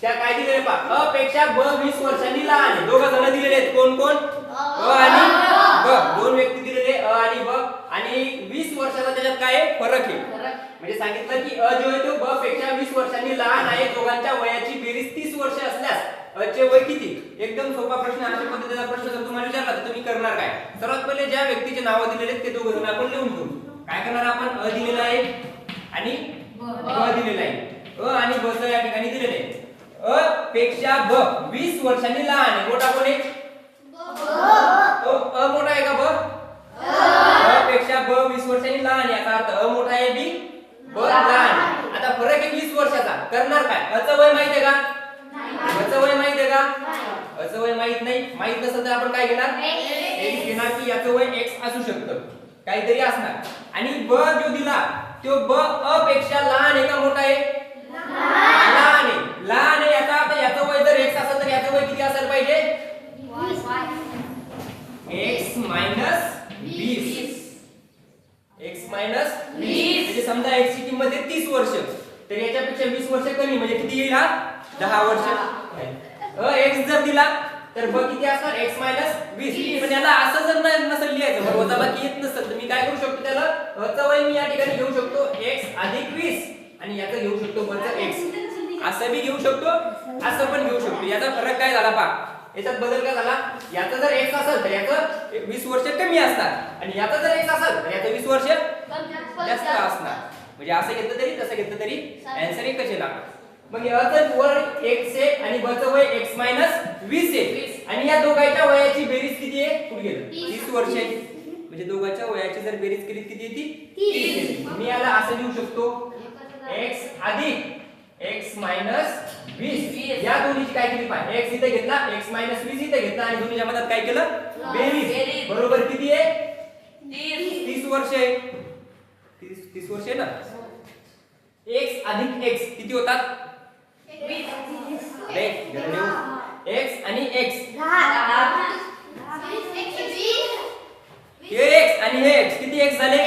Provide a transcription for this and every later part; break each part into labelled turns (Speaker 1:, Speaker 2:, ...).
Speaker 1: त्या काय दिलेले पहा, अ पेक्षा ब 20 वर्षांनी लहान आहे. दोघं जण दिलेले आहेत. कोण कोण? अ आणि ब. दोन व्यक्ती दिलेले अ आणि ब, आणि 20 वर्षाचा त्याच्यात काय आहे? फरक आहे. म्हणजे सांगितलं की अ जो आहे तो ब पेक्षा 20 वर्षांनी लहान आहे. दोघांच्या वयाची बेरीज 30 वर्ष असल्यास अ चे वय किती? एकदम सोपा प्रश्न. अशा पद्धतीचा प्रश्न जर तुम्हाला विचारला तर तुम्ही करणार काय? सर्वात पहिले ज्या व्यक्तीचे नाव दिलेले आहेत ते दोघं जण आपण लिहून घेऊ. काय करणार आपण? अ दिलेला आहे आणि ब दिलेला आहे. अ आणि ब चं या ठिकाणी दिलेले आहे. अ पेक्षा ब 20 वर्षांनी लहान आहे. मोठा कोण आहे? तो अ मोठा आहे का ब? अ पेक्षा ब 20 वर्षांनी लहान आहे. याचा अर्थ अ मोठा आहे, बी ब लहान. आता फरक आहे 20 वर्षाचा. करणार काय? अ चं वय माहिती आहे का? अ चं वय माहिती आहे का? अ चं वय माहित नाही. माहित नसेल तर आपण काय घेणार? x घेणार, की याचं वय x असू शकतं, काहीतरी असणार. आणि ब जो दिला तो ब अ पेक्षा लहान आहे का मोठा आहे? लहान आहे. लहान आहे याचा अर्थ याचं वय जर x असेल तर याचं वय किती असायला पाहिजे? x minus 20. x मायनस 20 म्हणजे समजा x ची किंमत आहे 30 वर्ष, तर याच्यापेक्षा 20 वर्ष कमी म्हणजे किती येईल? हा 10 वर्ष. x जर दिला तर ब किती असणार? x minus 20. पण याला असं जर नसेल लिहायचं, बरोबर वजाबाकी येत नसेल, तर मी काय करू शकतो? त्याला चं वय मी या ठिकाणी घेऊ शकतो x अधिक 20 आणि याचं घेऊ शकतो वरचं x. असं बी घेऊ शकतो, असं पण घेऊ शकतो. याचा फरक काय झाला पहा, याच्यात बदल काय झाला? याचा जर x असेल तर याचं 20 वर्ष कमी असणार, आणि याचा जर x असेल तर याचं 20 वर्ष जास्त असणार. म्हणजे असं घेतलं तरी तसं घेतलं तरी आन्सर एकच येईल. मग याचं वय x आहे आणि ब चं वय x मायनस 20 आहे, आणि या दोघांच्या वयाची बेरीज किती आहे? कुठे गेलं? 30 वर्ष आहे. म्हणजे दोघांच्या वयाची जर बेरीज केली किती येते? 30 येते. मी याला असं लिहू शकतो x अधिक x मायनस 20. या दोन्हीची काय केली पाहिजे? x इथे घेतला, x मायनस 20 इथे घेतला, आणि दोन्हीच्या मधात काय केलं? बेरीज. बरोबर किती आहे? 30 वर्ष आहे. 30 वर्ष आहे ना. x अधिक x किती होतात? x आणि x, हे x आणि हे x किती x झाले?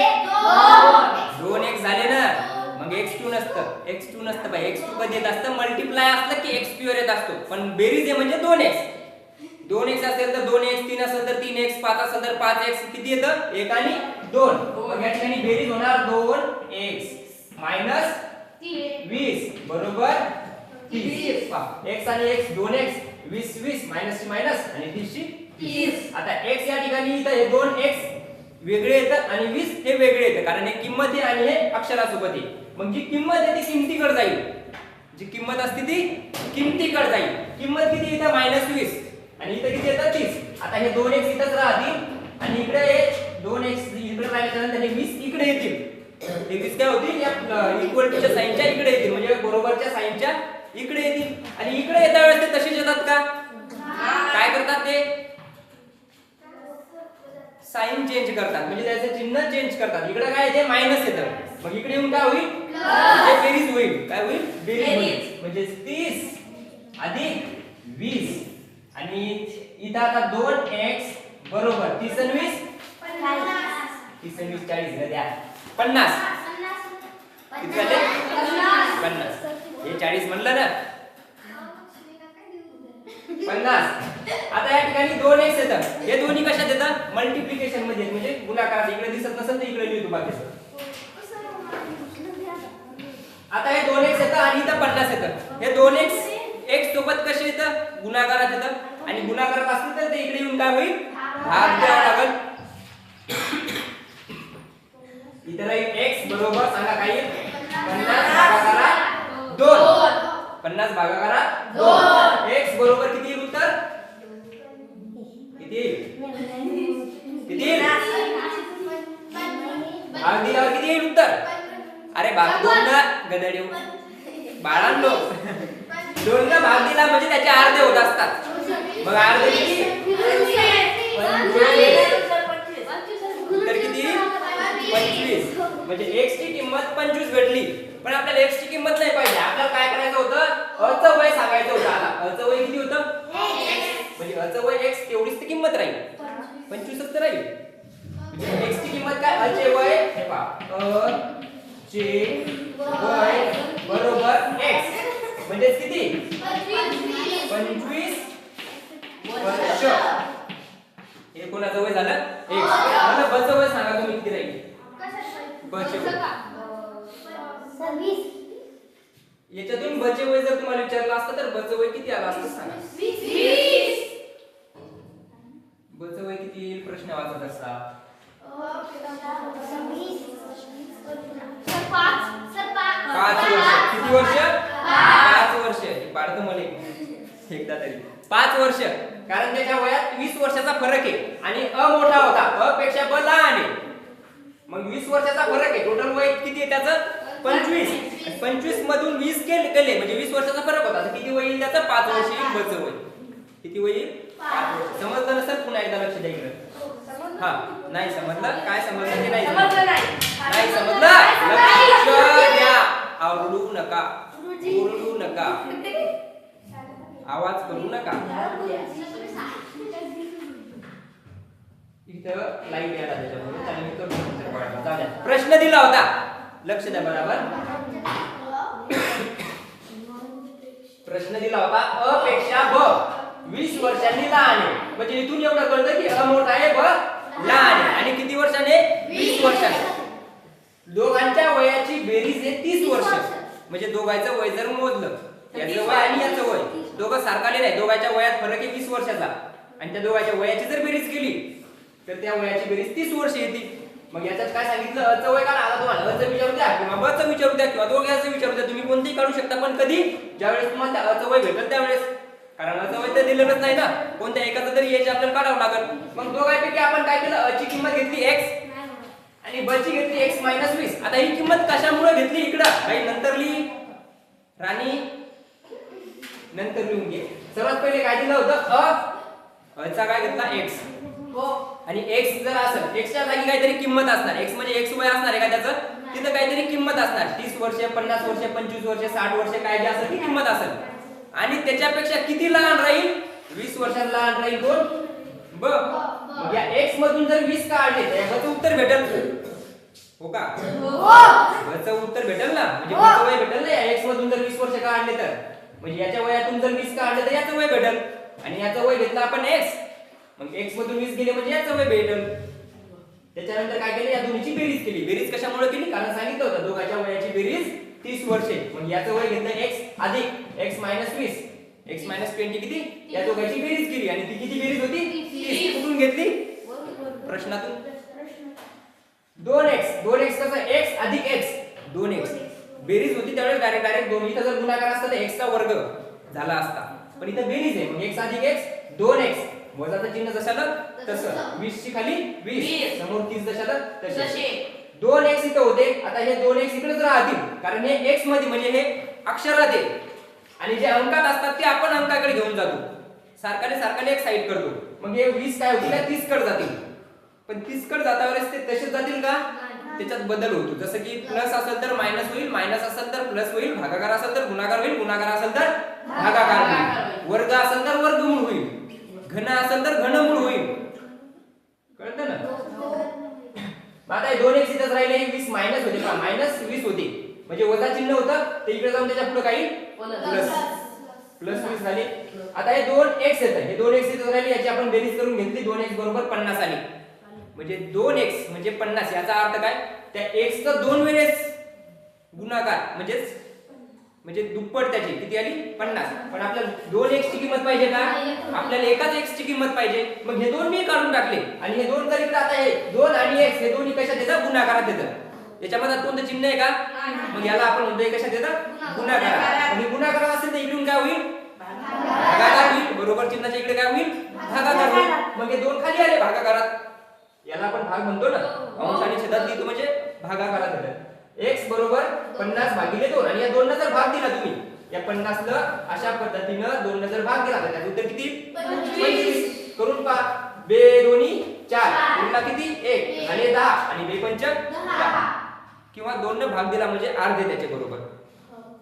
Speaker 1: 2 x झाले ना. मग x2 नसतं, x2 नसतं बाई. x2 कधी येत असतं? मल्टिप्लाय असलं की x2 वर येत असतो. पण बेरीज आहे म्हणजे 2x. 2x असेल तर 2x, 3 असेल तर 3x, 5 असेल तर 5x. किती येतं? 1 आणि 2. मग या ठिकाणी बेरीज होणार 2x मायनस 20 बरोबर 30. x आणि x 2x, 20 20 मायनस ची मायनस आणि 30 ची 30. आता x या ठिकाणी इथं हे 2x वेगळे येतात आणि 20 हे वेगळे येतात, कारण हे किंमत आहे आणि हे अक्षरासोबत आहे. मग जी किंमत आहे ती किमतीकडे जाईल. जी किंमत असते ती किमतीकडे जाईल. किंमत किती येते? मायनस 20, आणि इथं किती येतं? 30. आता हे 2x इथंच राहतील, आणि इकडे हे 2x इकडे राहिल्याच्या नंतर हे 20 इकडे येतील. हे 20 काय होतील? या इक्वल टूच्या साइनच्या इकडे येतील, म्हणजे बरोबरच्या साइनच्या इकडे येतील. आणि इकडे येता वेळेस ते तसेच येतात का? काय करतात ते? साइन चेंज करतात, म्हणजे त्याचं चिन्ह चेंज करतात. इकडे काय येते? मायनस येतं, मग इकडे येऊन काय होईल? हे बेरीज होईल. काय होईल? बेरीज होईल. म्हणजे 30 अधिक 20, आणि इथं आता 2x बरोबर 30 आणि 20 30 आणि 20 40 द्या 50. किती झाले? 50. हे 40 म्हणलं ना, 50. आता या ठिकाणी 2x येतात. हे दोन्ही कशात येतात? मल्टिप्लिकेशन मध्ये, म्हणजे गुणाकारात. इकडे दिसत नसेल तर इकडे लिहितो बाकीचं. आता हे 2x येतं आणि इथं 50 येतं. हे 2x x सोबत कसे येतं? गुणाकारात येतं, आणि गुणाकारात असतील तर ते इकडे येऊन काय होईल? भाग द्यावा लागेल. इथं राहील x बरोबर, सांगा काय येईल? 50 भागाकारात 2. 50 भागाकारात 2. x बरोबर किती येईल उत्तर? किती? किती? भाग दिल्यावर किती येईल उत्तर? अरे भाग 2 ना गदड्यो बाळांनो. 2 ला भाग दिला म्हणजे त्याचे अर्धे होत असतात. मग अर्धे किती? 25. उत्तर किती? 25. म्हणजे x ची किंमत 25 भेटली. पण आपल्याला x ची किंमत नाही पाहिजे. आपल्याला काय करायचं होतं? अ चं वय सांगायचं होतं. आता अ चं वय किती होतं? म्हणजे अ चं वय x, तेवढीच ती किंमत राहील. 25च तर राहील. म्हणजे x ची किंमत काय? अ चे वय, हे पहा, अ चे वय बरोबर x. म्हणजे किती 25 वर्ष. हे कोणाचं वय झालं x. मला b चं वय सांगा तुम्ही किती राहील. b चे वय याच्यातून b चे वय जर तुम्हाला विचारलं असतं तर b चं वय किती आलं असतं सांगा.
Speaker 2: 20.
Speaker 1: b चं वय किती येईल प्रश्न वाचत असता. 5 वर्ष. किती वर्ष 5 वर्ष. हे पाडतो मला एकदा तरी 5 वर्ष. कारण त्याच्या वयात 20 वर्षाचा फरक आहे आणि अ मोठा होता, अ पेक्षा ब लहान आहे. मग 20 वर्षाचा फरक आहे. टोटल वय किती आहे त्याचं 25. 25 मधून 20 केले म्हणजे 20 वर्षाचा फरक होता. तर किती वय येईल त्याचं 5 वर्ष येईल बचं वय. किती वय येईल 5 वर्ष. समजलं नसेल पुन्हा एकदा लक्ष द्या इकडे. हा नाही समजलं काय समजलं ते नाही समजलं. नाही समजलं लक्ष द्या. आवडू नका, ओरडू नका, आवाज करू नका. इथं लाईट यायला त्याच्यामुळे त्याला मी करू जाऊ द्या. प्रश्न दिला होता लक्ष द्या बरोबर. प्रश्न दिला होता अ पेक्षा ब 20 वर्षांनी लहान आहे. म्हणजे इथून एवढं कळतं की अ मोठा आहे ब लहान आहे. आणि किती वर्षाने 20 वर्षाने. दोघांच्या वयाची बेरीज आहे 30 वर्ष. म्हणजे दोघांचं वय जर मोजलं याचं वय आणि याचं वय दोघं सारखाले नाही. दोघांच्या वयात फरक आहे 20 वर्षाचा आणि त्या दोघांच्या वयाची जर बेरीज केली तर त्या वयाची बेरीज 30 वर्ष येते. मग याच्यात काय सांगितलं अ चं वय काढा. आता तुम्हाला अ चं विचारू द्या किंवा ब चं विचारू द्या किंवा दोघांचं विचारू द्या. तुम्ही कोणतेही काढू शकता पण कधी ज्यावेळेस तुम्हाला त्या अ चं वय भेटेल त्यावेळेस. कारण अ चं वय तर दिलेलंच नाही ना. कोणत्या एकाचं तरी एज आपल्याला काढावं लागेल. मग दोघांपैकी आपण काय केलं अ ची किंमत घेतली x आणि ब ची घेतली x - 20. आता ही किंमत कशामुळे घेतली इकडं काही नंतर लिही राणी नंतर लिहून घे. सर्वात पहिले काय दिलं होतं अ चा काय घेतला x आणि x जर असेल x च्या जागी काहीतरी किंमत असणार. x म्हणजे x वय असणार आहे का त्याचं तिथं काहीतरी किंमत असणार. 30 वर्ष 50 वर्ष 25 वर्ष 60 वर्ष काय जे असेल ती किंमत असेल. आणि त्याच्यापेक्षा किती लहान राहील 20 वर्षांत लहान राहील कोण ब. मग या x मधून जर 20 काढले तर याचं उत्तर भेटेल हो का. याचं उत्तर भेटेल ना. म्हणजे याचं वय भेटेल ना. x मधून जर 20 वर्ष काढले तर म्हणजे याच्या वयातून जर 20 काढले तर याचं वय भेटेल. आणि याचं वय घेतलं आपण x. मग x मधून 20 गेले म्हणजे याचं वय भेटेल. त्याच्यानंतर काय केलं या दोन्हीची बेरीज केली. बेरीज कशामुळे केली कारण सांगितलं होतं दोघांच्या वयाची बेरीज 30 वर्षे. मग याचं वय घेतलं x अधिक x - 20. x - 20 किती या दोघांची बेरीज केली आणि ती किती बेरीज होती 30. कुठून घेतली प्रश्नातून 2x कसं x अधिक x 2x बेरीज होती त्यावेळेस डायरेक्ट दोन. इथं जर गुणाकार असता तर x चा वर्ग झाला असता पण इथं बेरीज आहे. मग x अधिक x 2x वजाचं चिन्ह जशाला तसं 20 ची खाली 20 समोर 30 जशाला तसे 2x इथं होते. आता हे 2x इकडेच राहतील कारण हे x मध्ये म्हणजे हे अक्षरात आहे आणि जे अंकात असतात ते आपण अंकाकडे घेऊन जातो. सारखाने एक साइड करतो. मग हे 20 काय होतील 30 कडे जातील. पण 30 कडे जातावरच ते तसेच जातील का त्याच्यात बदल होतो. जसं की प्लस असेल तर मायनस होईल, मायनस असेल तर प्लस होईल, भागाकार असेल तर गुणाकार होईल, गुणाकार असेल तर भागाकार होईल, वर्ग असेल तर वर्गमूळ होईल, घन असेल तर घनमूळ होईल. कळतं ना. आता हे 2x इथेच राहिले 20 मायनस होते का मायनस 20 होते म्हणजे वजा चिन्ह होतं ते इकडे जाऊन त्याच्या पुढे काही प्लस 20 झाले. आता हे 2x येतं. हे 2x इथेच राहिले याची आपण बेरीज करून घेतली 2x बरोबर 50 आली. म्हणजे 2x म्हणजे 50 याचा अर्थ काय त्या x चा 2 वेळेस गुणाकार म्हणजे दुप्पट त्याची किती आली 50. पण आपल्याला 2x ची किंमत पाहिजे का आपल्याला एकाच x ची किंमत पाहिजे. मग हे दोन मी काढून टाकले आणि हे दोन जर इकडे आता हे 2 आणि x हे दोन्ही कशात येतात गुणाकारात येतात. याच्यामध्ये कोणतं चिन्ह आहे का मग याला आपण म्हणतोय कशात येतात गुणाकारात. आणि गुणाकार असेल तर इकडून काय होईल भागाकार होईल. बरोबर चिन्हाच्या इकडे काय होईल भागाकार होईल. मग हे दोन खाली आले भागाकारात. याला आपण भाग म्हणतो ना अंश आणि छेदात लिहितो म्हणजे भागाकारात येतात. x बरोबर 50 भागिले 2 आणि या 2 ने जर भाग दिला तुम्ही या 50 ला अशा पद्धतीनं 2 ने जर भाग दिला तर त्याचं उत्तर किती 25 करून पहा. 2 दोन्ही 4 पुन्हा किती 1 आणि 10 आणि 2 पंच 10 किंवा 2 ने भाग दिला म्हणजे अर्धे त्याचे बरोबर.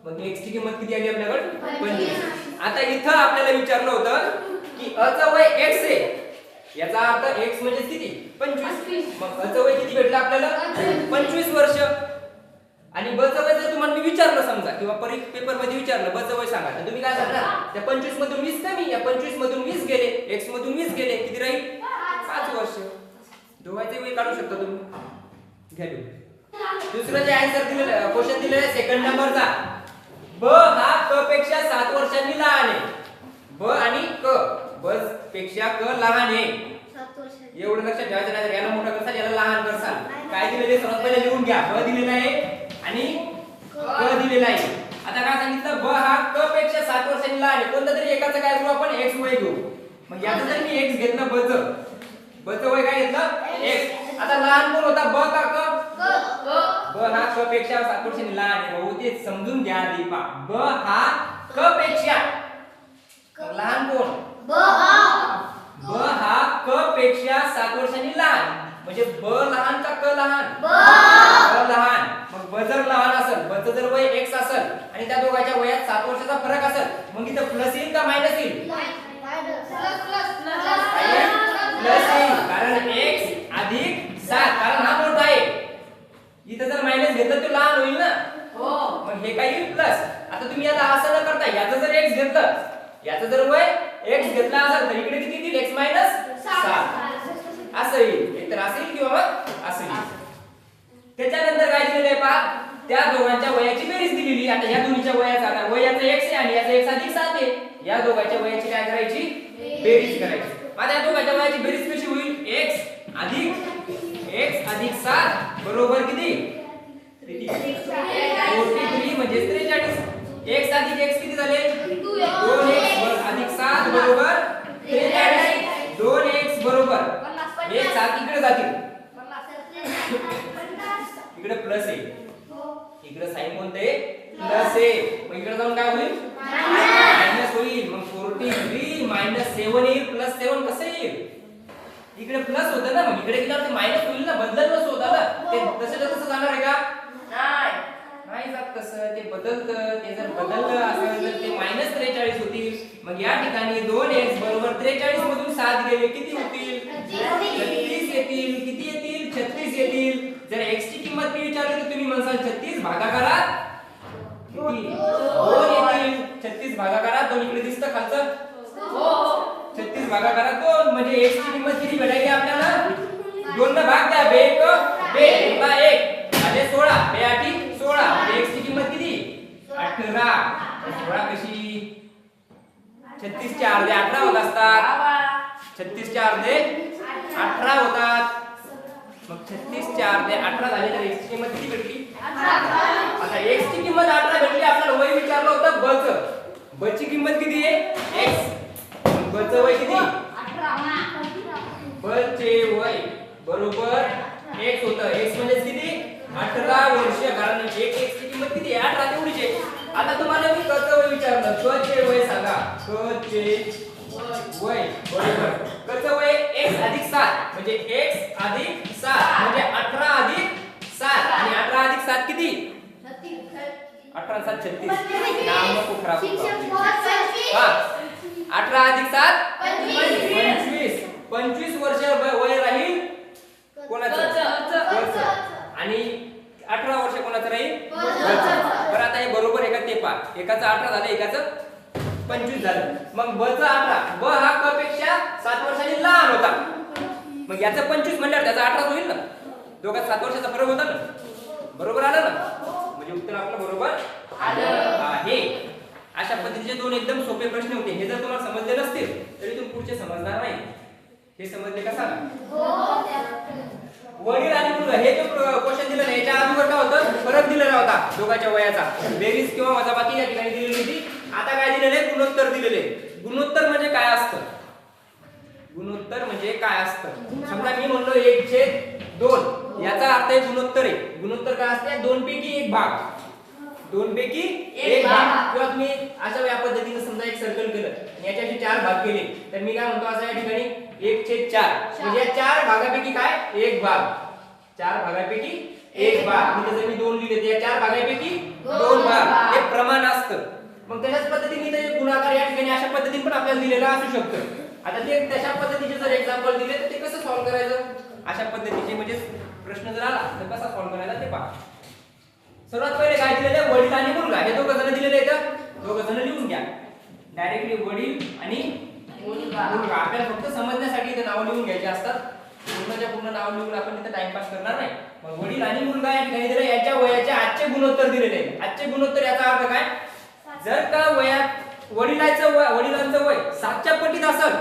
Speaker 1: मग x ची किंमत किती आली आपल्याकडे 25. आता इथं आपल्याला विचारलं होतं की अ चं वय x आहे याचा अर्थ x म्हणजे किती 25. मग अ चं वय किती भेटलं आपल्याला 25 वर्ष. आणि ब चं वय जर तुम्हाला मी विचारलं समजा किंवा पेपर मध्ये विचारलं ब चं वय सांगा तर तुम्ही काय सांगणार त्या 25 मधून 20 कमी या 25 मधून 20 गेले x मधून 20 गेले किती राहील 5 वर्ष. दोघांचे वय काढू शकता तुम्ही. घ्या लिहून. दुसरं जे आन्सर दिलेलं क्वेश्चन दिलेलं आहे सेकंड नंबरचा ब हा क पेक्षा 7 वर्षांनी लहान आहे. ब आणि क ब पेक्षा क लहान आहे एवढं लक्षात ठेवायचं नाही. याला मोठा करसाल याला लहान करसाल. काय दिलेले सर्वात पहिले लिहून घ्या. ब दिलेला आहे आणि क दिलेला आहे. आता काय सांगितलं ब हा क पेक्षा 7 वर्षांनी लहान आहे. कोणतं तरी एकाचं काय घेऊ आपण x वय घेऊ. मग याचं जर मी x घेतलं ब चं वय काय घेतलं x. आता लहान कोण होता ब का क ब हा क पेक्षा 7 वर्षांनी लहान आहे. भाऊ ते समजून घ्या आधी पा ब हा क पेक्षा लहान कोण ब हा क पेक्षा 7 वर्षांनी लहान म्हणजे ब लहान का क लहान ब लहान. मग ब जर लहान असेल ब चं जर वय x असेल आणि त्या दोघांच्या वयात 7 वर्षाचा फरक असेल मग इथं प्लस येईल का मायनस येईल प्लस येईल कारण x अधिक 7 कारण हा मोठा आहे. इथं जर मायनस घेतलं तर लहान होईल ना मग हे काय येईल प्लस. आता तुम्ही आता असं न करता याचं जर x घेतलं याचं जर वय x घेतला असेल तर इकडे किती येईल x मायनस 7 असं येईल. एकतर असं येईल किंवा मग असं येईल. त्याच्यानंतर काय दिलेलं आहे पहा त्या दोघांच्या वयाची बेरीज दिलेली. आता या दोन्हीच्या वयाचा आता वयाचं x आहे आणि याचं x अधिक 7 आहे. या दोघांच्या वयाची काय करायची बेरीज करायची. आता या दोघांच्या वयाची बेरीज कशी होईल x अधिक 7 बरोबर किती 43 म्हणजे 43. x अधिक x किती झाले 2x अधिक 7 बरोबर 43. 2x बरोबर हे 7 इकडे जातील इकडे प्लस आहे इकडे साइन कोणते प्लस आहे. मग इकडे जाऊन काय होईल मायनस होईल. मग 43 मायनस 7 येईल प्लस 7 कसं येईल इकडे प्लस होतं ना मग इकडे गेल्यावर ते मायनस होईल ना बदल नसतो होता ते तसं जाणार आहे का नाही जात तसं ते बदलतं. ते जर बदललं असेल तर ते मायनस 43 होतील. मग या ठिकाणी 2x बरोबर 43 मधून 7 गेले किती होतील 36 येतील. किती येतील 36 येतील. जर x ची किंमत मी विचारली तर तुम्ही म्हणसाल 36 भागाकारात किती 2 येतील. 36 भागाकारात 2 इकडे दिसतं खालचं 36 भागाकारात 2 म्हणजे x ची किंमत किती भेटायची आपल्याला 2 ने भाग द्या 2 1 झाले 16 2 8 16 x ची किंमत किती 18. 16 कशी 36 चे अर्धे 18 होत असतात 36 चे अर्धे 18 होतात. मग 36 चे अर्धे 18 झाले तर x ची किंमत किती भेटली 18. आता x ची किंमत 18 भेटली. आपल्याला वय विचारलं होतं ब चं ब ची किंमत किती आहे x ब चं वय किती 18. ब चे वय बरोबर x होतं. x म्हणजे किती 18 वर्ष कारण एक x ची किंमत किती आहे 18 तेवढीच आहे. आता तुम्हाला मी क चं वय विचारलं क चे वय सांगा क चे वय बरोबर क चं वय x अधिक 7 म्हणजे x अधिक 7 म्हणजे 18 अधिक 7 आणि 18 अधिक 7 किती 18 7 36 नाम नको खराब हा 18 अधिक 7 25 25 वर्ष वय राहील कोणाचं आणि 18 वर्ष कोणाचं राहील बरं. आता हे बरोबर आहे का ते पहा एकाचं 18 झालं एकाचं 25 झालं. मग ब चं 18 ब हा क पेक्षा 7 वर्षांनी लहान होता. मग याचं 25 म्हणल्यावर त्याचा 18 होईल ना दोघात 7 वर्षाचा फरक होता ना बरोबर आलं ना म्हणजे उत्तर आपलं बरोबर आलं आहे. अशा पद्धतीचे दोन एकदम सोपे प्रश्न होते. हे जर तुम्हाला समजले नसतील तरी तुम्ही पुढचे समजणार नाही. हे समजले का सांगा. वडील आणि मुलं हे जो क्वेश्चन दिलं ना याच्या अगोदर काय होतं फरक दिलेला होता दोघांच्या वयाचा बेरीज किंवा वजाबाकी या ठिकाणी दिलेली होती. आता काय दिलेले गुणोत्तर दिलेले. गुणोत्तर म्हणजे काय असतं गुणोत्तर म्हणजे काय असतं समजा मी म्हणलो 1/2 याचा अर्थ आहे गुणोत्तर आहे. गुणोत्तर काय असते 2 पैकी 1 भाग 2 पैकी 1 भाग किंवा तुम्ही अशा या पद्धतीने समजा एक सर्कल केलं याच्याशी 4 भाग केले तर मी काय म्हणतो असं या ठिकाणी 1/4 म्हणजे 4 भागापैकी काय 1 भाग 4 भागापैकी 1 भाग म्हणजे जर मी 2 लिहिले तर या 4 भागापैकी 2 भाग हे प्रमाण असतं. मग तशाच पद्धतीने इथे गुणाकार या ठिकाणी अशा पद्धतीने पण आपल्याला दिलेला असू शकतं. आता ते तशा पद्धतीचे जर एक्झाम्पल दिले तर ते कसं सॉल्व्ह करायचं अशा पद्धतीचे म्हणजे प्रश्न जर आला तर कसा सॉल्व्ह करायचा ते पहा. सर्वात पहिले काय दिलेलं आहे, वडील आणि मुलगा हे दोघं जण दिलेले आहेत. दोघं जण लिहून घ्या डायरेक्टली, वडील आणि मुलगा. आपल्याला फक्त समजण्यासाठी इथे नाव लिहून घ्यायचे असतात. पूर्णच्या पूर्ण नाव लिहून आपण इथे टाइमपास करणार नाही. मग वडील आणि मुलगा या ठिकाणी दिले, याच्या वयाचे आजचे गुणोत्तर दिलेले आहेत. आजचे गुणोत्तर याचा अर्थ काय, जर का वयात वडिलांचं वय 7 च्या पटीत असेल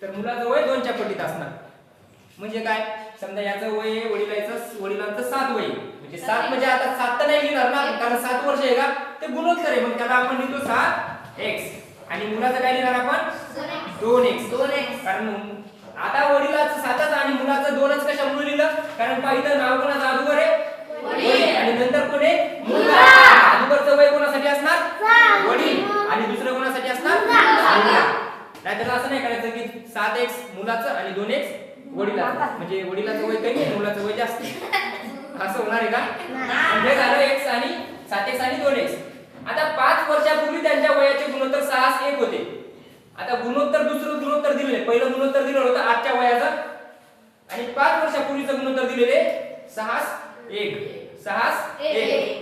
Speaker 1: तर मुलाचं वय 2 च्या पटीत असणार. म्हणजे काय, समजा याचं वय आहे वडिलांचं 7 वय, म्हणजे 7 म्हणजे आता 7 तर नाही लिहिणार ना, कारण 7 वर्ष आहे का, ते गुणोत्तर आहे. मग त्याला आपण लिहितो 7x आणि मुलाचं काय लिहिणार आपण 2x. कारण आता वडिलाचं 7च आणि मुलाचं 2च कशामुळे लिहिलं, कारण पाहिलं नाव कोणाचं अगोदर आहे वडील आणि नंतर कोण आहे मुलगा. अगोदरचं वय कोणासाठी असणार वडील आणि दुसरं कोणासाठी असणार मुलगा. नाहीतर असं नाही करायचं की 7x मुलाचं आणि 2x वडिलाचं, म्हणजे वडिलाचं वय कमी आहे मुलाचं वय जास्त असं होणार आहे का. म्हणजे झालं x आणि 7x आणि 2x. आता 5 वर्षापूर्वी त्यांच्या वयाचे गुणोत्तर 6 1 होते. आता गुणोत्तर दुसरं गुणोत्तर दिलेले, पहिलं गुणोत्तर दिलेलं होतं आजच्या वयाचं आणि 5 वर्षापूर्वीचं गुणोत्तर दिलेले 6 1.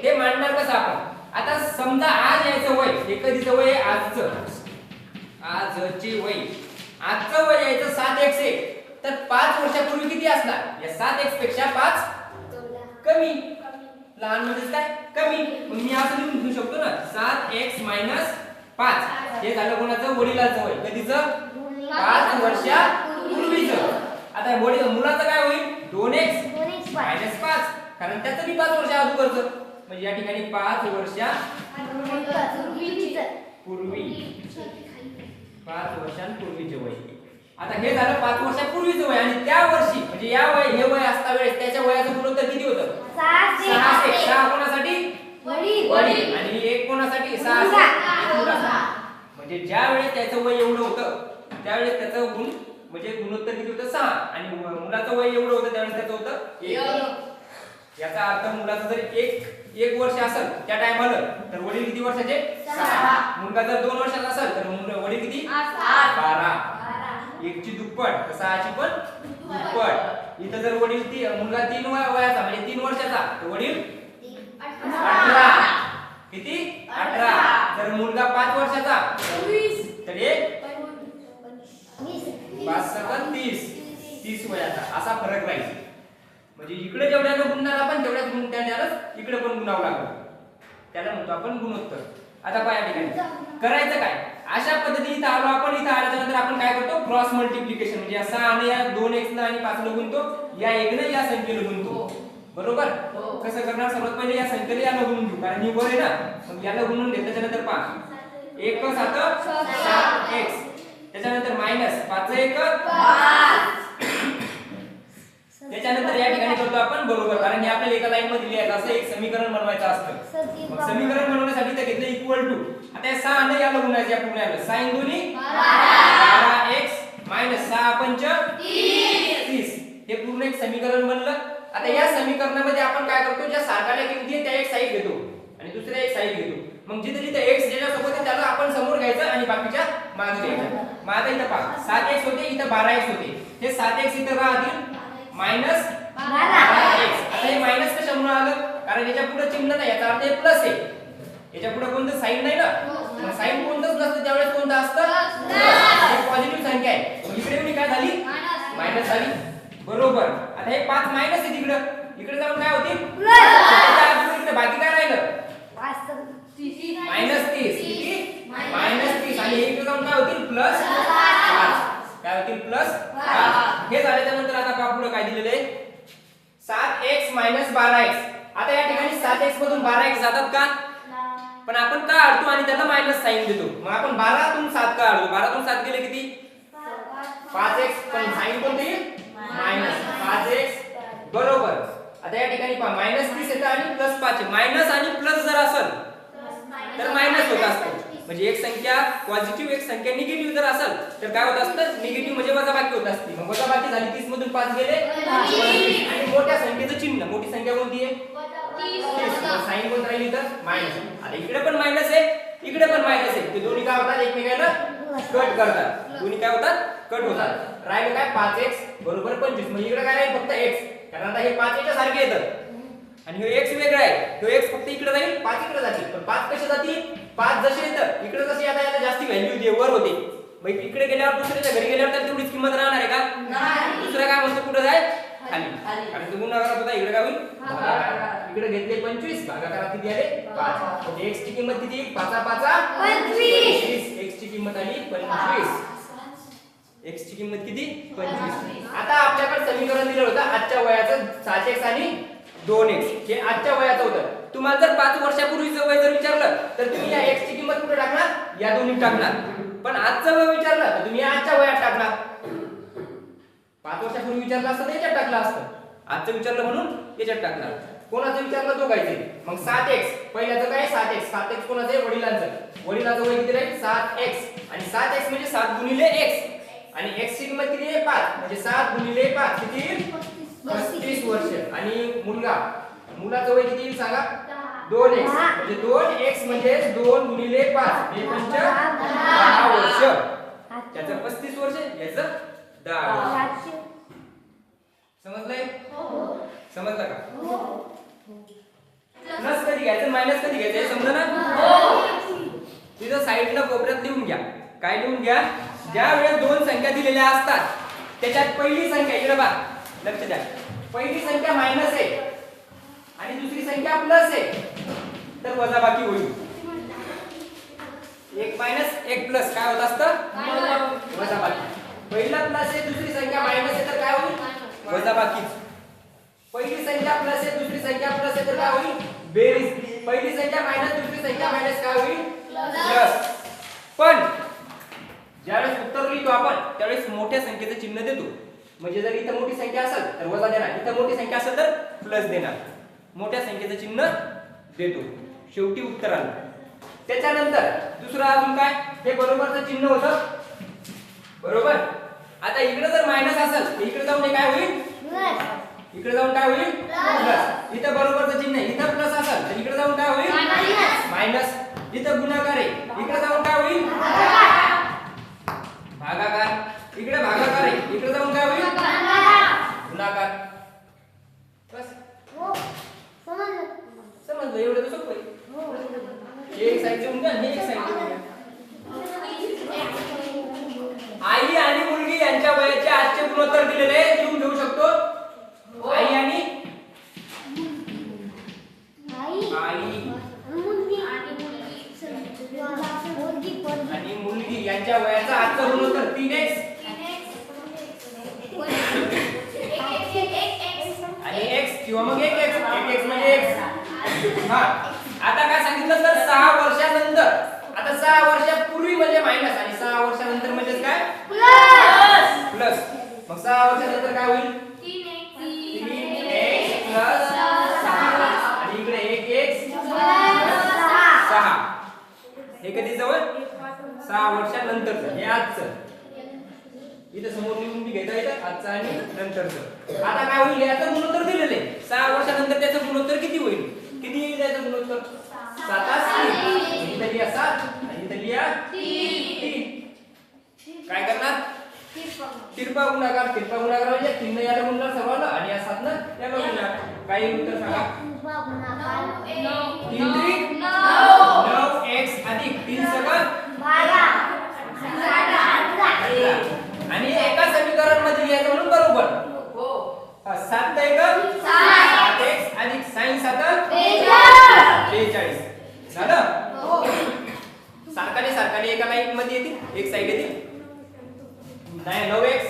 Speaker 1: हे मांडणार कसं आपण. आता समजा आज यायचं वय, हे कधीचं वय आहे आजचे वय, आजचं वय यायचं 7x आहे, तर 5 वर्षापूर्वी किती असणार, या 7x पेक्षा 5 कमी. लहान म्हणजे काय कमी. मग मी असं लिहून घेऊ शकतो ना 7x - 5. हे झालं कोणाचं वडिलांचं वय, कधीचं 5 वर्षापूर्वीचं. आता मुलाचं काय होईल 2x - 5, कारण त्याचं बी 5 वर्ष अगोदरचं, म्हणजे या ठिकाणी 5 वर्षांपूर्वीचे वय. आता हे झालं 5 वर्षापूर्वीचं वय आणि त्या वर्षी म्हणजे हे वय असता वेळेस त्याच्या वयाचं गुणोत्तर किती होतं 6 कोणासाठी वडील आणि 1 कोणासाठी 6 म्हणजे ज्या वेळेस त्याचं वय एवढं होतं त्यावेळेस त्याचं म्हणजे गुणोत्तर किती होतं 6 आणि मुलाचं वय एवढं होतं त्यावेळेस त्याचं होतं 1. याचा अर्थ मुलाचं जर 1 वर्ष असेल त्या टायमाला तर वडील किती वर्षाचे 6. मुलगा जर 2 वर्षाचा असेल तर वडील किती 12. 1 ची दुप्पट तर 6 ची पण दुप्पट. इथं जर मुलगा 3 वयाचा म्हणजे 3 वर्षाचा तर वडील 18. किती 18. जर मुलगा 5 वर्षाचा तर 30 वयाचा. असा फरक राहील. म्हणजे इकडे जेवढ्यानं गुणणार आपण तेवढ्याच गुणत्यानंच इकडे पण गुणावं लागतं, त्याला म्हणतो आपण गुणोत्तर. आता पहा या ठिकाणी करायचं काय, अशा पद्धतीने आलो आपण. इथं आल्याच्या नंतर आपण काय करतो क्रॉस मल्टिप्लिकेशन, म्हणजे असा आणि या 2x ला आणि 5 ला गुणतो, या 1 ने या संख्येला गुणतो. बरोबर. कसं करणार, सर्वात पहिले या संख्येला याला गुणून घेऊ कारण ही वर आहे ना, मग याला गुणून घे. त्याच्यानंतर 5 1 7 7x, त्याच्यानंतर मायनस 5 1 5. त्याच्यानंतर या ठिकाणी करतो आपण बरोबर, कारण हे आपल्याला एका लाईन मध्ये लिहायचं असं एक समीकरण बनवायचं असतं. मग समीकरण बनवण्यासाठी ते घेतलं इक्वल टू. आता हे 6 ने याला गुणायचं या पूर्ण याला, sin दोन्ही 12x मायनस 6 पंच 30. हे पूर्ण एक समीकरण बनलं. आता या समीकरणामध्ये आपण काय करतो, ज्या सारख्या किमती आहेत त्या एक साईड घेतो आणि दुसऱ्या एक साईड घेतो. मग जिथे जिथे x ज्याच्या सोबत आहे त्याला आपण समोर घ्यायचं आणि बाकीच्या मागे घ्यायचं. मग आता इथं पहा 7x होते, इथं 12x होते. हे 7x इथं राहतील मायनस 12x. आता हे मायनस कशामुळे आलं, कारण याच्या पुढे चिन्ह नाही, याचा अर्थ हे प्लस आहे. याच्या पुढे कोणतं साइन नाही ना, मग साइन कोणतंच नसतं त्यावेळेस कोणतं असतं हे पॉझिटिव्ह संख्या आहे. मग इकडे मी काय झाली मायनस झाली. बरोबर. आता हे 5 मायनस आहे इकडे जाऊन काय होतील प्लस. बाकी काय राहिलं मायनस 30. किती मायनस 30 आणि इकडे जाऊन काय होतील प्लस 5. काय होतील प्लस 5. हे झाल्याच्या नंतर आता पहा पुढे काय दिलेलं आहे 7x - 12x. आता या ठिकाणी 7x मधून 12x जातात का, पण आपण का काढतो आणि त्याला मायनस साइन देतो. मग आपण 12 तून 7 का काढतो, 12 तून 7 गेले किती 5x, पण साइन कोणते येईल मायनस 5x. बरोबर. आता या ठिकाणी पहा मायनस 30 येतं आणि प्लस 5. मायनस आणि प्लस जर असेल तर मायनस होत असतं. म्हणजे एक संख्या पॉझिटिव्ह एक संख्या निगेटिव्ह जर असेल तर काय होत असतं निगेटिव्ह म्हणजे वजाबाकी होत असते. मग वजाबाकी झाली 30 मधून 5 गेले आणि मोठ्या संख्येचं चिन्ह, मोठी संख्या कोणती आहे 30. साइन कोण राहिली इथं मायनस. आता इकडे पण मायनस आहे इकडे पण मायनस आहे, ते दोन्ही काय होतात एकमेकांना कट करतात. दोन्ही काय होतात कट होतात. राहिलं काय 5x बरोबर 25. मग इकडे काय राहील फक्त x, कारण आता हे 5 च्या सारखे येतात. आणि हे x वेगळा आहे. हे x फक्त इकडे जाईल, 5 इकडे जातील. पण 5 कसे जातील? 5 जसे येतात इकडे जसे आता याला जास्ती व्हॅल्यू दे वर होते. मग इकडे गेल्यावर दुसऱ्याच्या घरी गेल्यावर तर तेवढीच किंमत राहणार आहे का? नाही. दुसरा काय म्हणतो कुठे जाय? खाली. कारण तो गुणाकारात होता इकडे काय होईल? भागाकार. इकडे घेतले 25 भागाकारात किती आले? 5. म्हणजे x ची किंमत किती? 5 5 25. x ची किंमत आली 25. x ची किंमत किती? 25. आता आपल्याकडे समीकरण दिलं होतं आजच्या वयाचं 7x आणि 2x. हे आजच्या वयाचं होतं. तुम्हाला जर 5 वर्षापूर्वीचं वय जर विचारलं तर तुम्ही या x ची किंमत कुठे टाकणार? या दोन्हीत टाकणार. पण आजचं वय विचारलं तर तुम्ही आजच्या वयात टाकणार. 5 वर्षापूर्वी विचारलं असतं तर याच्यात टाकलं असतं. आजचं विचारलं म्हणून याच्यात टाकणार. कोणाचं विचारलं दोघांचे. मग 7x पहिल्याचं काय? 7x. 7x कोणाचं आहे? वडिलांचं. वडिलांचं वय किती राहील? 7x. आणि 7x म्हणजे 7 गुणिले x. आणि x ची किंमत किती आहे? 5. म्हणजे 7 गुणिले 5 किती? 35 वर्ष. आणि मुलाचं वय किती येईल सांगा? 2x. म्हणजे 2x म्हणजे 2 गुणिले 5 हे 10 वर्ष. त्याचं 35 वर्ष, याचं 10 वर्ष. समजलंय? समजलं का? प्लस कधी घ्यायचं मायनस कधी घ्यायचं हे समजलं ना? तिथं साईडला कोपऱ्यात लिहून घ्या. काय लिहून घ्या? ज्या वेळेस दोन संख्या दिलेल्या असतात त्याच्यात पहिली संख्या इकडे बघा, लक्ष द्या. पहिली संख्या मायनस आहे आणि दुसरी संख्या प्लस आहे तर वजाबाकी होईल. एक मायनस एक प्लस काय होत असतं? वजाबाकी. पहिला प्लस आहे दुसरी संख्या मायनस आहे तर काय होईल? वजाबाकी. पहिली संख्या प्लस आहे दुसरी संख्या प्लस आहे तर काय होईल? बेरीज. पहिली संख्या मायनस दुसरी संख्या मायनस काय होईल? प्लस. पण ज्यावेळेस उत्तर लिहितो आपण त्यावेळेस मोठ्या संख्येचं चिन्ह देतो. म्हणजे जर इथं मोठी संख्या असेल तर वजा देणार, इथं मोठी संख्या असेल तर प्लस देणार. मोठ्या संख्येचं चिन्ह देतो शेवटी उत्तर आलं. त्याच्यानंतर दुसरं अजून काय? हे बरोबरचं चिन्ह होतं. बरोबर. आता इकडे जर मायनस असेल तर इकडे जाऊन हे काय होईल? इकडे जाऊन काय होईल? प्लस. इथं बरोबरचं चिन्ह आहे, इथं प्लस असेल तर इकडे जाऊन काय होईल? मायनस. इथं गुणाकार आहे, इकडे जाऊन काय होईल? भागाकार. इकडे भागाकार आहे, इकडे जाऊन काय होईल? गुणाकार. बस. समजलं? एवढं तर सोपं आहे. एक साईडचे होऊन घ्या, एक साईडचे होऊन घ्या. आई आणि मुलगी यांच्या वयाचे आजचे गुणोत्तर दिलेले आहे, लिहून घेऊ शकतो. आई आणि मुलगी यांच्या वयाचा आजचं गुणोत्तर 3x आणि x किंवा मग 1x. 1x म्हणजे x. हा. आता काय सांगितलं तर 6 वर्षानंतर. आता 6 वर्षापूर्वी म्हणजे मायनस आणि 6 वर्षानंतर म्हणजे काय? प्लस. प्लस. मग 6 वर्षानंतर काय होईल? 3x plus 6. आणि इकडे 1x 6. हे कधी जवळ? 6 वर्षानंतरचं. हे आजचं. इथं समोर लिहून बी घेता येतं आजचं आणि नंतरचं. आता काय होईल? याचं गुणोत्तर दिलेलं आहे. 6 वर्षानंतर त्याचं गुणोत्तर किती होईल? किती येईल त्याचं गुणोत्तर? 7. इथं लिहा 7 आणि इथं लिहा 3. काय करणार? तिरपा गुणाकार. तिरपा गुणाकार म्हणजे 3 ने याला गुणणार सर्वांना आणि या 7 ने याला गुणणार. काय येईल उत्तर सांगा? 3 त्रिक 9x अधिक 3 सकल 12. आणि एका समीकरण मध्ये लिहायचं म्हणून बरोबर. 7 1 7x अधिक sin 7 42. झालं? सारखाने एका लाईन मध्ये येतील, एक साइड येतील. नाही 9x.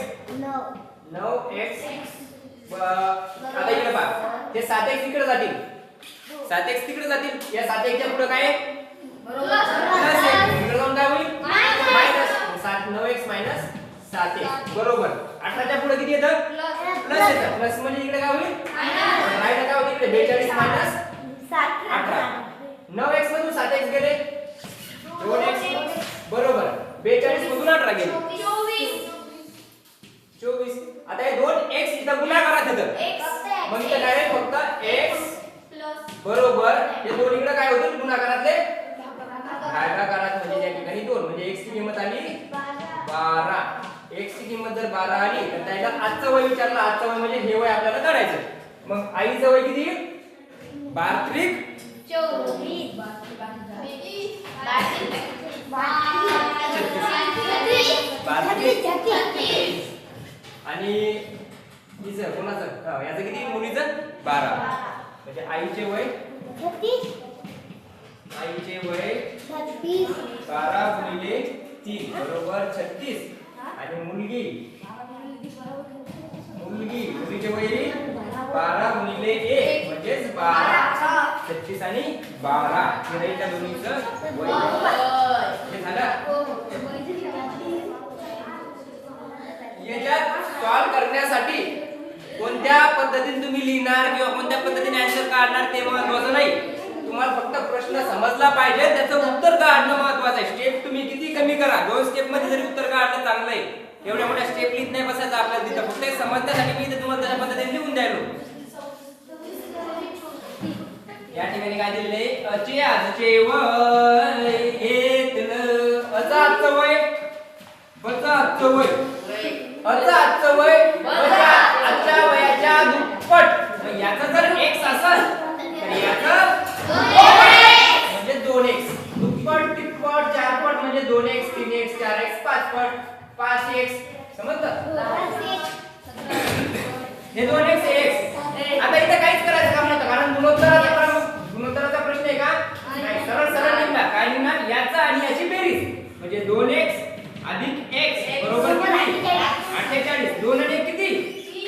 Speaker 1: आता इकडे पहा, ते 7x इकडे जातील, 7x तिकडे जातील. या 7x च्या पुढे काय आहे? प्लस आहे. इकडे जाऊन काय होईल? मायनस. 9x मायनस 7x बरोबर. 18 च्या पुढे किती येतं? प्लस येतं. प्लस म्हणजे इकडे काय होईल? राईट काय होईल? इकडे 42 मायनस 18. 9x मधून 7x गेले 2x बरोबर. 42 मधून 18 गेले 24. आता हे 2x इथं गुणाकारात येतं. मग इथं डायरेक्ट फक्त x बरोबर हे दोन इकडे काय होतील? गुणाकारातले भागाकारात. म्हणजे या ठिकाणी 2 म्हणजे x ची किंमत आली 12. x ची किंमत जर 12 आली तर त्याला आजचं वय विचारलं. आजचं वय म्हणजे हे वय आपल्याला काढायचं. मग आईचं वय किती? बारत्रिक
Speaker 2: 24
Speaker 1: आणि हिचं कोणाचं याचं किती मुलीचं 12 म्हणजे आईचे वय 12 गुणिले 3 बरोबर 36 आणि मुलीचे वय 12 गुणिले 1 म्हणजे 12 36 आणि 12 त्या दोन्हीचं वय हे झालं. याच्यात सॉल्व करण्यासाठी कोणत्या पद्धतीने तुम्ही लिहिणार किंवा कोणत्या पद्धतीने आन्सर काढणार ते महत्त्वाचं नाही. तुम्हाला फक्त प्रश्न समजला पाहिजे, त्याचं उत्तर काढणं महत्त्वाचं आहे. स्टेप तुम्ही किती कमी करा, 2 स्टेप मध्ये जरी उत्तर काढलं चांगलं आहे. एवढ्या मोठ्या स्टेप लिहित नाही बसायचं आपल्याला तिथं, फक्त समजण्यासाठी मी इथे तुम्हाला त्याच्या पद्धतीने लिहून द्यायलो. या ठिकाणी काय दिलेले अचे आजचे वय घेतलं अजाचं वय बजाचं वय अजाचं वय आजच्या वयाच्या दुप्पट. याचं जर x असेल तर याचं म्हणजे 2x दुप्पट तिप्पट चारपट म्हणजे 2x 3x 4x 5पट 5x समजलं. हे 2x हे x. आता इथे काहीच करायचं काम नव्हतं कारण गुणोत्तराचा प्रश्न आहे का नाही. सरळ सरळ लिहिला काय लिहिणार याचा आणि याची बेरीज म्हणजे 2x अधिक x बरोबर किती 48. 2 आणि 1 किती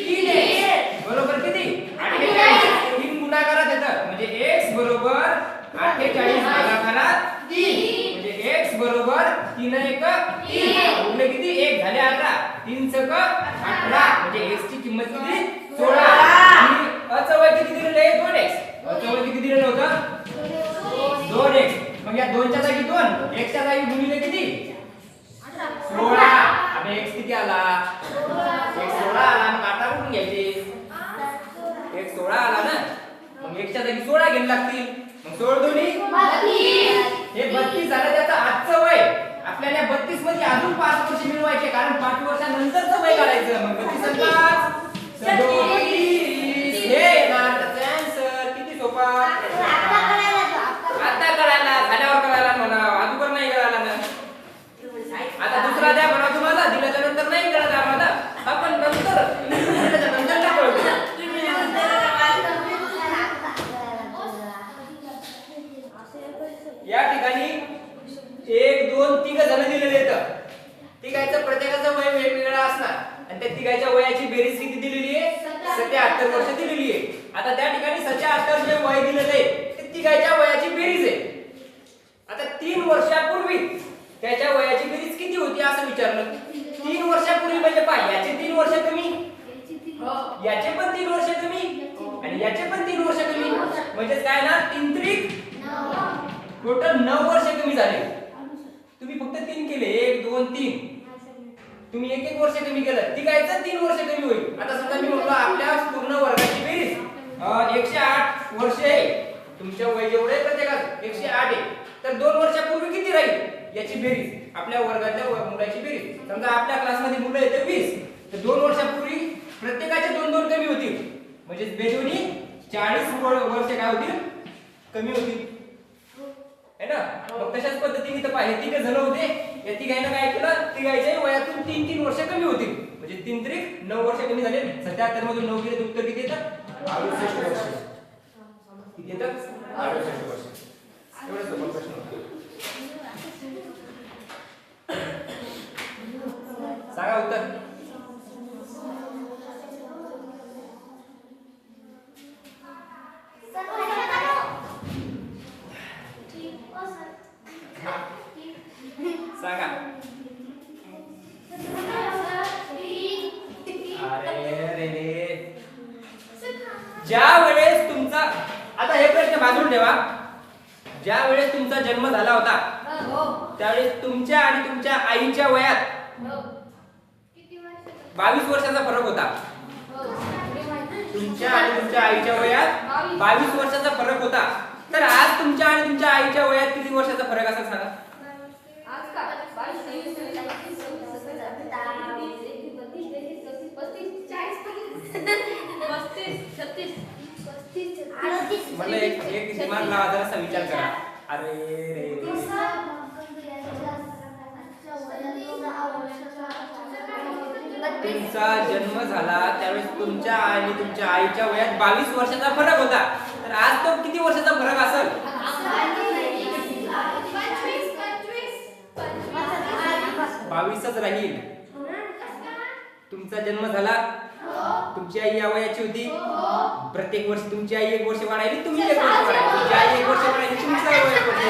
Speaker 1: 3x बरोबर किती 48. 3 गुणाकारात येतं म्हणजे x बरोबर 48 भागाकारात 3 म्हणजे x बरोबर 3 1 3 उरले किती 1 झाले 18 3 * 18 म्हणजे x ची किंमत किती 16 आणि अचं वय किती दिलेलं आहे 2x. अचं वय किती दिलेलं होतं 2x. मग या 2 च्या जागी 2 x च्या जागी गुणिले किती 16. आता x किती आला x 16 आला. मग 18 कुठून घ्यायचे x 16 आला ना. मग x च्या जागी 16 घ्यायला लागतील. मग 16 दोन्ही 32. हे 32 झालं त्याचं आजचं वय. आपल्याला 32 मध्ये अजून 5 वर्ष मिळवायचे कारण 5 वर्षानंतरचं वय काढायचं. मग 32 आणि 5 37 हे येणार त्याचा आन्सर. किती सोपा आता कळायला झाल्यावर कळायला म्हणा अगोदर नाही कळायला ना. आता दुसरा द्या म्हणा तुम्हाला दिल्याच्या नंतर नाही कळत आम्हाला आपण नंतर दिल्याच्या नंतर नाही कळतो. या ठिकाणी 1 2 3 जण दिलेले आहेत. तिघांचं प्रत्येकाचं वय वेगवेगळं असणार आणि त्या तिघांच्या वयाची बेरीज किती दिलेली आहे 77 वर्ष दिलेली आहे. आता त्या ठिकाणी 77 जे वय दिलेलं आहे ते तिघांच्या वयाची बेरीज आहे. आता 3 वर्षापूर्वी त्याच्या वयाची बेरीज किती होती असं विचारलं. 3 वर्षापूर्वी म्हणजे पहा याचे 3 वर्ष कमी याचे पण 3 वर्ष कमी आणि याचे पण 3 वर्ष कमी म्हणजे काय ना 3 त्रिक टोटल 9 वर्ष कमी झाले. तुम्ही फक्त 3 केले 1 2 3 तुम्ही 1 वर्ष कमी केलं तिघांचं 3 वर्ष कमी होईल. आता समजा मी म्हटलं आपल्या पूर्ण वर्गाची बेरीज 108 वर्ष आहे. तुमच्या वय जेवढे प्रत्येकाचं 108 आहे तर 2 वर्षापूर्वी किती राहील याची बेरीज आपल्या वर्गातल्या मुलाची बेरीज. समजा आपल्या क्लासमध्ये मुलं येते 20 तर 2 वर्षापूर्वी प्रत्येकाचे 2 कमी होतील म्हणजे बेजोनी 40 वर्ष काय होतील कमी होतील है ना. मग तशाच पद्धतीने इथं पाहिजे तिघ जण होते या तिघांना काय केलं तिघांच्या वयातून 3 वर्ष कमी होतील म्हणजे 3 त्रिक 9 वर्ष कमी झाले. 77 मधून 9 गेले तर उत्तर किती येतं 68 वर्ष. किती येतं 68 वर्ष. एवढाच सोपा प्रश्न होता. सांगा उत्तर. सांगा. ज्या वेळेस तुमचा आता हे प्रश्न बाजूला ठेवा. ज्या वेळेस तुमचा जन्म झाला होता त्यावेळेस तुमच्या आणि तुमच्या आईच्या वयात 22 वर्षाचा फरक होता. तुमच्या आणि तुमच्या आईच्या वयात 22 वर्षाचा फरक होता. तर आज तुमच्या आणि तुमच्या आईच्या वयात किती वर्षाचा फरक असेल सांगा.
Speaker 2: आज का 22 23 34 35 36
Speaker 1: मला एक दिमाग लावा जरासा विचार करा. अरे रे तुमचा जन्म झाला त्यावेळेस तुमच्या आणि तुमच्या आईच्या वयात 22 वर्षाचा फरक होता. तर आज तो किती वर्षाचा फरक असेल? 22च राहील. तुमचा जन्म झाला, तुमची आई या वयाची होती. प्रत्येक वर्षी तुमची आई 1 वर्ष वाढायली, तुम्ही 1 वर्ष वाढायली. तुमची आई 1 वर्ष वाढायली, तुमचं वय 1 वर्ष.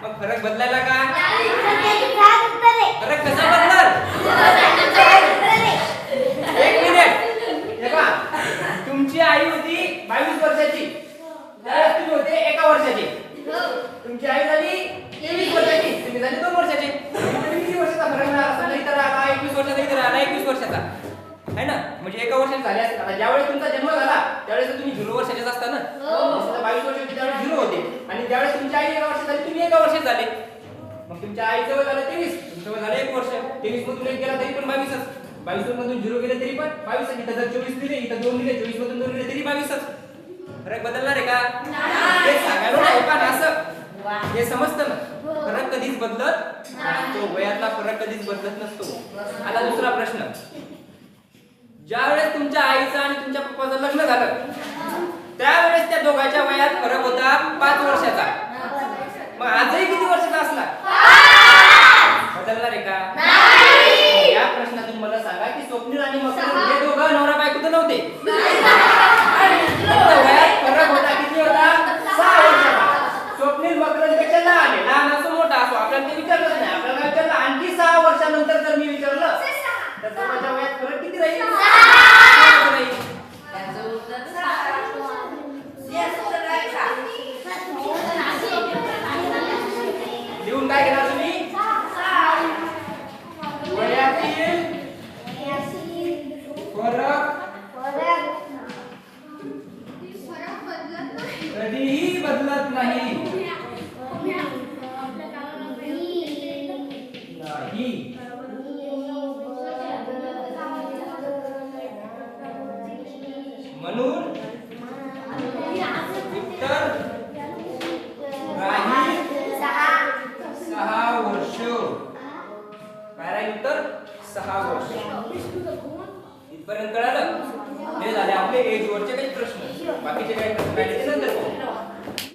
Speaker 1: मग फरक बदलायला का? फरक कसा बदलणार? एक मिनिट. हे पहा, तुमची आई होती 22 वर्षाची, त्यावेळेस तुम्ही होते 1 वर्षाचे. तुमची आई झाली 23 वर्षाची, तुम्ही झाले 2 वर्षाचे. किती वर्षाचा फरक मिळाला? समजा इतर आला 21 वर्षाचा, इतर आला 21 वर्षाचा, है ना? म्हणजे 1 वर्षाचे झाले असते. आता ज्यावेळेस तुमचा जन्म झाला त्यावेळेस तुम्ही 0 वर्षाचेच असता ना. 22 वर्ष होते त्यावेळेस 0 होते. आणि ज्यावेळेस तुमची आई 1 वर्ष झाली, तुम्ही 1 वर्ष झाले. मग तुमच्या आईचं वय झालं 23, तुमचं वय झालं 1 वर्ष. 23 मधून 1 गेला तरी पण 22च. 22 मधून 0 गेले तरी पण 22च. इथं जर 24 दिले, इथं 2 दिले, 24 मधून 2 दिले तरी 22च. फरक बदलणार आहे का? हे सांगायला नाही पण असं हे समजतं ना. फरक कधीच बदलत नसतो. वयातला फरक कधीच बदलत नसतो. आता दुसरा प्रश्न. ज्यावेळेस तुमच्या आईचं आणि तुमच्या पप्पाचं लग्न झालं त्यावेळेस त्या दोघांच्या वयात फरक होता 5 वर्षाचा. मग आजही किती वर्षाचा असला? बदलणार आहे का? या प्रश्नातून मला सांगा की स्वप्नील आणि मकरंद हे दोघं नवरा बायको तर नव्हते. वयात फरक होता किती होता? 6 वर्षाचा. स्वप्नील मकरंदपेक्षा लहान आहे. लहान असो मोठा असो आपल्याला ते विचारलंच नाही. आपल्याला विचारलं आणखी 6 वर्षानंतर जर मी विचारलं तर दोघांच्या वयात फरक किती राहील? 6 राहील. लिहून काय घेणार तुम्ही? वयातील फरक कधीही बदलत नाही. म्हणून उत्तर राहील 6 वर्ष. काय राहील उत्तर? 6 वर्ष. इथपर्यंत कळालं? हे झाले आपले एज वरचे काही प्रश्न. बाकीचे काही प्रश्न राहिले ते नंतर पाहू.